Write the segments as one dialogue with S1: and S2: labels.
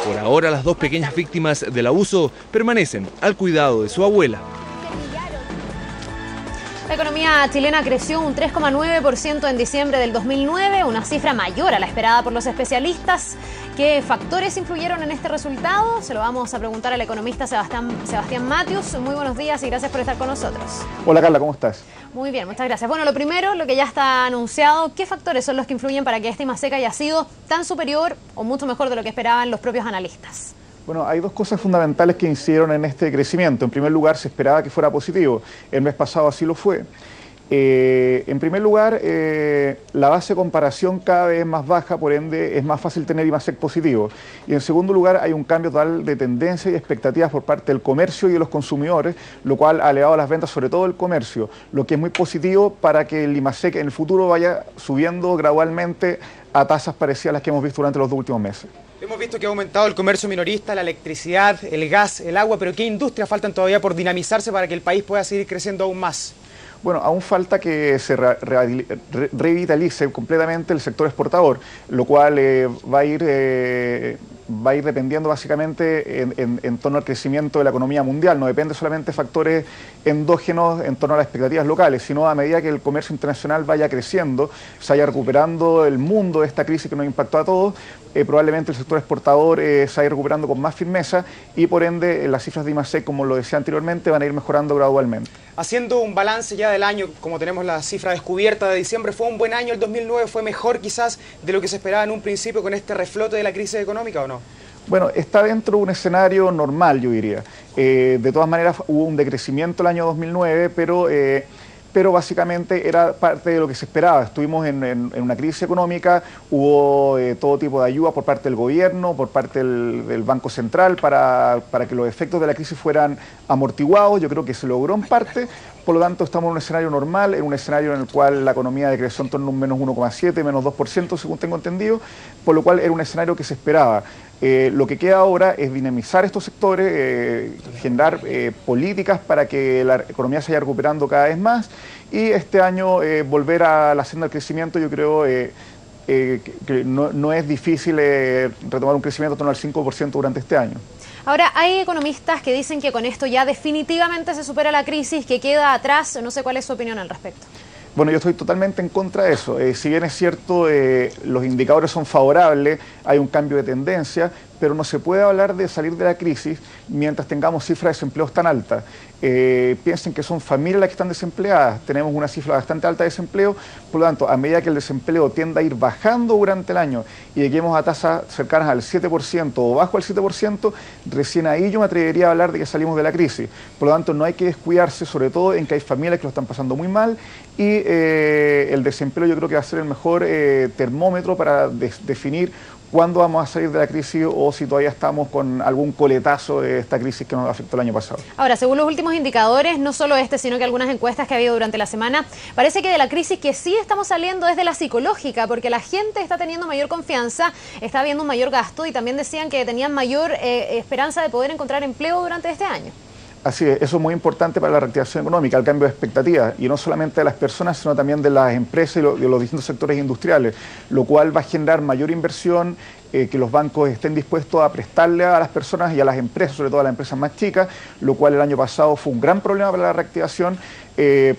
S1: Por ahora, las dos pequeñas víctimas del abuso permanecen al cuidado de su abuela.
S2: La economía chilena creció un 3,9% en diciembre del 2009, una cifra mayor a la esperada por los especialistas. ¿Qué factores influyeron en este resultado? Se lo vamos a preguntar al economista Sebastián Matius. Muy buenos días y gracias por estar con nosotros.
S3: Hola Carla, ¿cómo estás?
S2: Muy bien, muchas gracias. Bueno, lo primero, lo que ya está anunciado, ¿qué factores son los que influyen para que esta IMASEC haya sido tan superior o mucho mejor de lo que esperaban los propios analistas?
S3: Bueno, hay dos cosas fundamentales que incidieron en este crecimiento. En primer lugar, se esperaba que fuera positivo. El mes pasado así lo fue. En primer lugar, la base de comparación cada vez es más baja, por ende es más fácil tener IMASEC positivo. Y en segundo lugar, hay un cambio total de tendencia y expectativas por parte del comercio y de los consumidores, lo cual ha elevado las ventas, sobre todo el comercio, lo que es muy positivo para que el IMASEC en el futuro vaya subiendo gradualmente a tasas parecidas a las que hemos visto durante los dos últimos meses.
S4: Hemos visto que ha aumentado el comercio minorista, la electricidad, el gas, el agua, pero ¿qué industrias faltan todavía por dinamizarse para que el país pueda seguir creciendo aún más?
S3: Bueno, aún falta que se revitalice completamente el sector exportador, lo cual va a ir dependiendo básicamente en torno al crecimiento de la economía mundial. No depende solamente de factores endógenos en torno a las expectativas locales, sino a medida que el comercio internacional vaya creciendo, se vaya recuperando el mundo de esta crisis que nos impactó a todos, probablemente el sector exportador se vaya recuperando con más firmeza y por ende las cifras de IMASEC, como lo decía anteriormente, van a ir mejorando gradualmente.
S4: Haciendo un balance ya del año, como tenemos la cifra descubierta de diciembre, ¿fue un buen año el 2009? ¿Fue mejor quizás de lo que se esperaba en un principio con este reflote de la crisis económica o no?
S3: Bueno, está dentro de un escenario normal, yo diría. De todas maneras, hubo un decrecimiento el año 2009, pero básicamente era parte de lo que se esperaba. Estuvimos en una crisis económica, hubo todo tipo de ayuda por parte del gobierno, por parte del Banco Central para que los efectos de la crisis fueran amortiguados. Yo creo que se logró en parte, por lo tanto estamos en un escenario normal, en un escenario en el cual la economía decreció en torno a un menos 1,7, menos 2%, según tengo entendido, por lo cual era un escenario que se esperaba. Lo que queda ahora es dinamizar estos sectores, generar políticas para que la economía se vaya recuperando cada vez más y este año volver a la senda del crecimiento. Yo creo que no es difícil retomar un crecimiento en torno al 5% durante este año.
S2: Ahora, hay economistas que dicen que con esto ya definitivamente se supera la crisis, que queda atrás. No sé cuál es su opinión al respecto.
S3: Bueno, yo estoy totalmente en contra de eso. Si bien es cierto, los indicadores son favorables, hay un cambio de tendencia, pero no se puede hablar de salir de la crisis mientras tengamos cifras de desempleo tan altas. Piensen que son familias las que están desempleadas, tenemos una cifra bastante alta de desempleo, por lo tanto, a medida que el desempleo tienda a ir bajando durante el año y lleguemos a tasas cercanas al 7% o bajo al 7%, recién ahí yo me atrevería a hablar de que salimos de la crisis. Por lo tanto, no hay que descuidarse, sobre todo en que hay familias que lo están pasando muy mal y el desempleo yo creo que va a ser el mejor termómetro para definir cuándo vamos a salir de la crisis o si todavía estamos con algún coletazo de esta crisis que nos afectó el año pasado.
S2: Ahora, según los últimos indicadores, no solo sino que algunas encuestas que ha habido durante la semana, parece que de la crisis que sí estamos saliendo es de la psicológica, porque la gente está teniendo mayor confianza, está habiendo un mayor gasto y también decían que tenían mayor esperanza de poder encontrar empleo durante este año.
S3: Así es, eso es muy importante para la reactivación económica, el cambio de expectativas, y no solamente de las personas, sino también de las empresas y de los distintos sectores industriales, lo cual va a generar mayor inversión, que los bancos estén dispuestos a prestarle a las personas y a las empresas, sobre todo a las empresas más chicas, lo cual el año pasado fue un gran problema para la reactivación.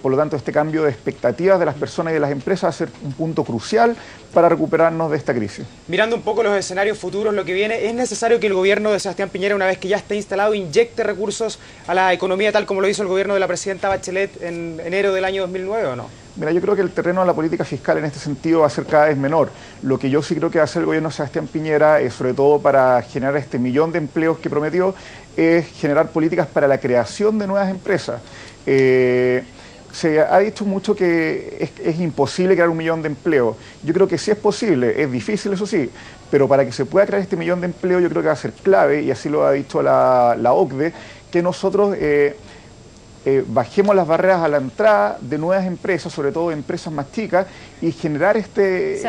S3: Por lo tanto, este cambio de expectativas de las personas y de las empresas va a ser un punto crucial para recuperarnos de esta crisis.
S4: Mirando un poco los escenarios futuros, lo que viene, ¿es necesario que el gobierno de Sebastián Piñera, una vez que ya esté instalado, inyecte recursos a la economía tal como lo hizo el gobierno de la presidenta Bachelet en enero del año 2009 o no?
S3: Mira, yo creo que el terreno de la política fiscal en este sentido va a ser cada vez menor. Lo que yo sí creo que va a hacer el gobierno de Sebastián Piñera, sobre todo para generar este 1 millón de empleos que prometió, es generar políticas para la creación de nuevas empresas. Se ha dicho mucho que es imposible crear 1 millón de empleos. Yo creo que sí es posible, es difícil eso sí, pero para que se pueda crear este 1 millón de empleos yo creo que va a ser clave, y así lo ha dicho la OCDE, que nosotros bajemos las barreras a la entrada de nuevas empresas, sobre todo empresas más chicas, y generar este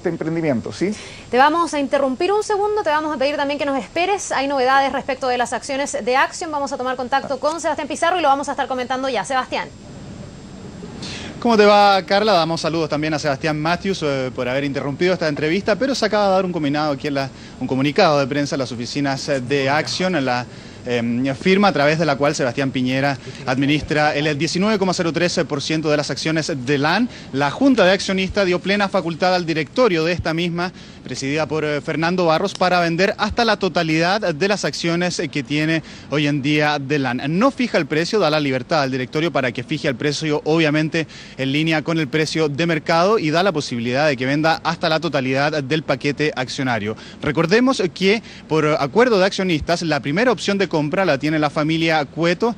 S3: emprendimiento, ¿sí?
S2: Te vamos a interrumpir un segundo, te vamos a pedir también que nos esperes. Hay novedades respecto de las acciones de Axion. Vamos a tomar contacto con Sebastián Pizarro y lo vamos a estar comentando ya. Sebastián.
S5: ¿Cómo te va, Carla? Damos saludos también a Sebastián Matthews por haber interrumpido esta entrevista, pero se acaba de dar un comunicado de prensa a las oficinas de Action, en la firma a través de la cual Sebastián Piñera administra el 19,03% de las acciones de LAN. La Junta de Accionistas dio plena facultad al directorio de esta misma, presidida por Fernando Barros, para vender hasta la totalidad de las acciones que tiene hoy en día de LAN. No fija el precio, da la libertad al directorio para que fije el precio, obviamente en línea con el precio de mercado, y da la posibilidad de que venda hasta la totalidad del paquete accionario. Recordemos que por acuerdo de accionistas, la primera opción de compra la tiene la familia Cueto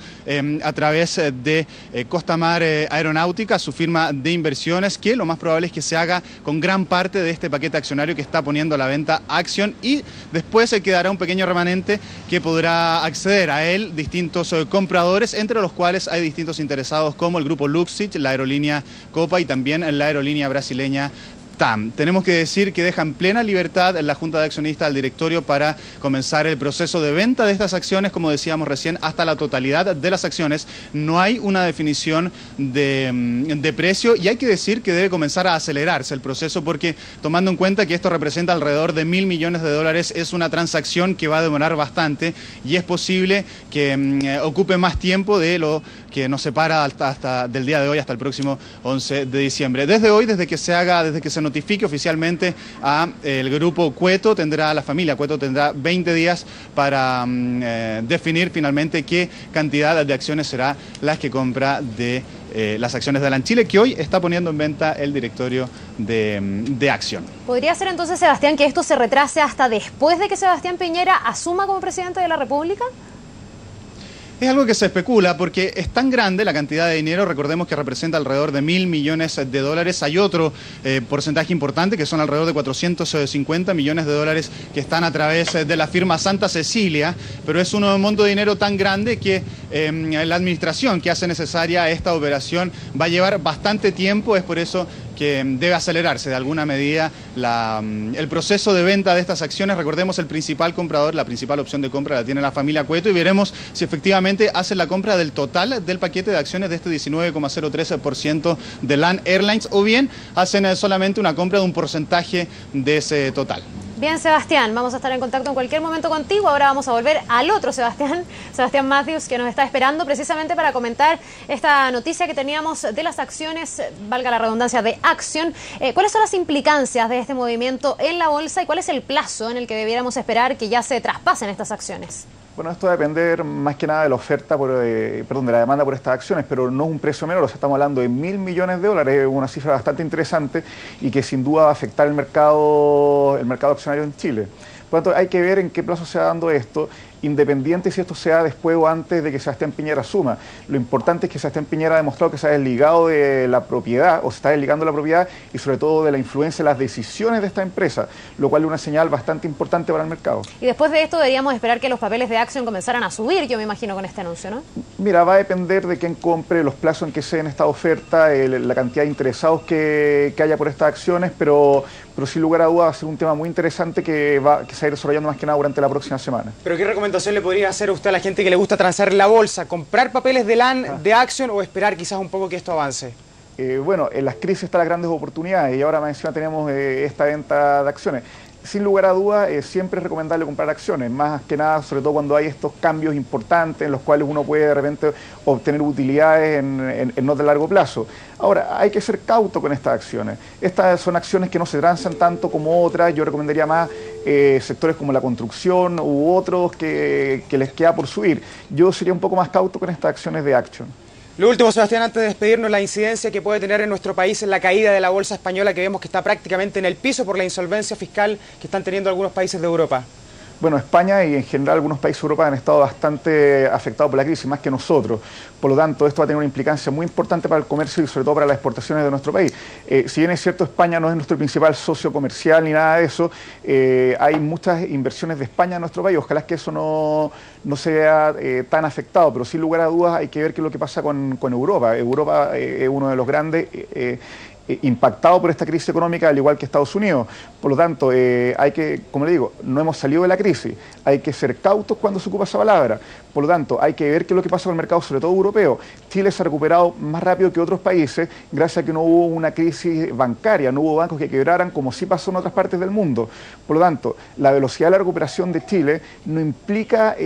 S5: a través de Costamar Aeronáutica, su firma de inversiones, que lo más probable es que se haga con gran parte de este paquete accionario que está poniendo a la venta Action, y después se quedará un pequeño remanente que podrá acceder a él distintos compradores, entre los cuales hay distintos interesados como el grupo Luxich, la aerolínea Copa y también la aerolínea brasileña TAM. Tenemos que decir que dejan plena libertad en la Junta de Accionistas al directorio para comenzar el proceso de venta de estas acciones, como decíamos recién, hasta la totalidad de las acciones. No hay una definición de precio, y hay que decir que debe comenzar a acelerarse el proceso, porque tomando en cuenta que esto representa alrededor de $1.000 millones, es una transacción que va a demorar bastante, y es posible que ocupe más tiempo de lo que nos separa hasta del día de hoy hasta el próximo 11 de diciembre. Desde que se notifique oficialmente a el grupo Cueto, la familia Cueto tendrá 20 días para definir finalmente qué cantidad de acciones será las que compra de las acciones de LAN Chile, que hoy está poniendo en venta el directorio de Action.
S2: ¿Podría ser entonces, Sebastián, que esto se retrase hasta después de que Sebastián Piñera asuma como presidente de la República?
S5: Es algo que se especula porque es tan grande la cantidad de dinero, recordemos que representa alrededor de $1.000 millones. Hay otro porcentaje importante que son alrededor de $450 millones que están a través de la firma Santa Cecilia, pero es un monto de dinero tan grande que la administración que hace necesaria esta operación va a llevar bastante tiempo. Es por eso que debe acelerarse de alguna medida el proceso de venta de estas acciones. Recordemos, el principal comprador, la principal opción de compra la tiene la familia Cueto, y veremos si efectivamente hacen la compra del total del paquete de acciones de este 19,03% de LAN Airlines, o bien hacen solamente una compra de un porcentaje de ese total.
S2: Bien, Sebastián, vamos a estar en contacto en cualquier momento contigo. Ahora vamos a volver al otro Sebastián Matthews, que nos está esperando precisamente para comentar esta noticia que teníamos de las acciones, valga la redundancia, de Action. ¿Cuáles son las implicancias de este movimiento en la bolsa y cuál es el plazo en el que debiéramos esperar que ya se traspasen estas acciones?
S3: Bueno, esto va a depender más que nada de la oferta, de la demanda por estas acciones, pero no es un precio menor. O sea, estamos hablando de $1.000 millones, una cifra bastante interesante y que sin duda va a afectar el mercado accionario en Chile. Por lo tanto, hay que ver en qué plazo se va dando esto, independiente si esto sea después o antes de que Sebastián Piñera asuma. Lo importante es que Sebastián Piñera ha demostrado que se ha desligado de la propiedad, o se está desligando de la propiedad, y sobre todo de la influencia de las decisiones de esta empresa, lo cual es una señal bastante importante para el mercado.
S2: Y después de esto deberíamos esperar que los papeles de Action comenzaran a subir, yo me imagino, con este anuncio, ¿no? Mira,
S3: va a depender de quién compre, los plazos en que se den esta oferta, la cantidad de interesados que haya por estas acciones, pero sin lugar a dudas va a ser un tema muy interesante que se va a ir desarrollando más que nada durante la próxima semana.
S4: ¿Pero qué recomendación le podría hacer usted a la gente que le gusta transar en la bolsa? ¿Comprar papeles de LAN, de Action, o esperar quizás un poco que esto avance?
S3: Bueno, en las crisis están las grandes oportunidades, y ahora más encima tenemos esta venta de acciones. Sin lugar a dudas, siempre es recomendable comprar acciones, más que nada, sobre todo cuando hay estos cambios importantes en los cuales uno puede de repente obtener utilidades en no de largo plazo. Ahora, hay que ser cauto con estas acciones. Estas son acciones que no se transan tanto como otras. Yo recomendaría más sectores como la construcción u otros que les queda por subir. Yo sería un poco más cauto con estas acciones de Action.
S4: Lo último, Sebastián, antes de despedirnos, la incidencia que puede tener en nuestro país en la caída de la bolsa española, que vemos que está prácticamente en el piso por la insolvencia fiscal que están teniendo algunos países de Europa.
S3: Bueno, España y en general algunos países de Europa han estado bastante afectados por la crisis, más que nosotros. Por lo tanto, esto va a tener una implicancia muy importante para el comercio y sobre todo para las exportaciones de nuestro país. Si bien es cierto, España no es nuestro principal socio comercial ni nada de eso, hay muchas inversiones de España en nuestro país. Ojalá que eso no sea tan afectado, pero sin lugar a dudas hay que ver qué es lo que pasa con Europa. Europa es uno de los grandes impactado por esta crisis económica al igual que Estados Unidos. Por lo tanto, hay que, como le digo, no hemos salido de la crisis, hay que ser cautos cuando se ocupa esa palabra. Por lo tanto, hay que ver qué es lo que pasa con el mercado, sobre todo europeo. Chile se ha recuperado más rápido que otros países gracias a que no hubo una crisis bancaria, no hubo bancos que quebraran como sí pasó en otras partes del mundo. Por lo tanto, la velocidad de la recuperación de Chile no implica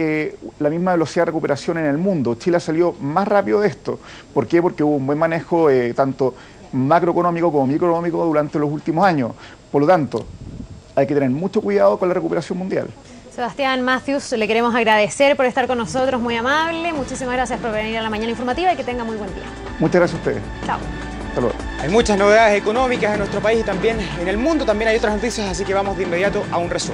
S3: la misma velocidad de recuperación en el mundo. Chile ha salido más rápido de esto. ¿Por qué? Porque hubo un buen manejo tanto macroeconómico como microeconómico durante los últimos años. Por lo tanto, hay que tener mucho cuidado con la recuperación mundial.
S2: Sebastián Matthews, le queremos agradecer por estar con nosotros, muy amable. Muchísimas gracias por venir a la mañana informativa y que tenga muy buen día.
S3: Muchas gracias a ustedes.
S2: Chao.
S3: Hasta luego.
S4: Hay muchas novedades económicas en nuestro país y también en el mundo, también hay otras noticias, así que vamos de inmediato a un resumen.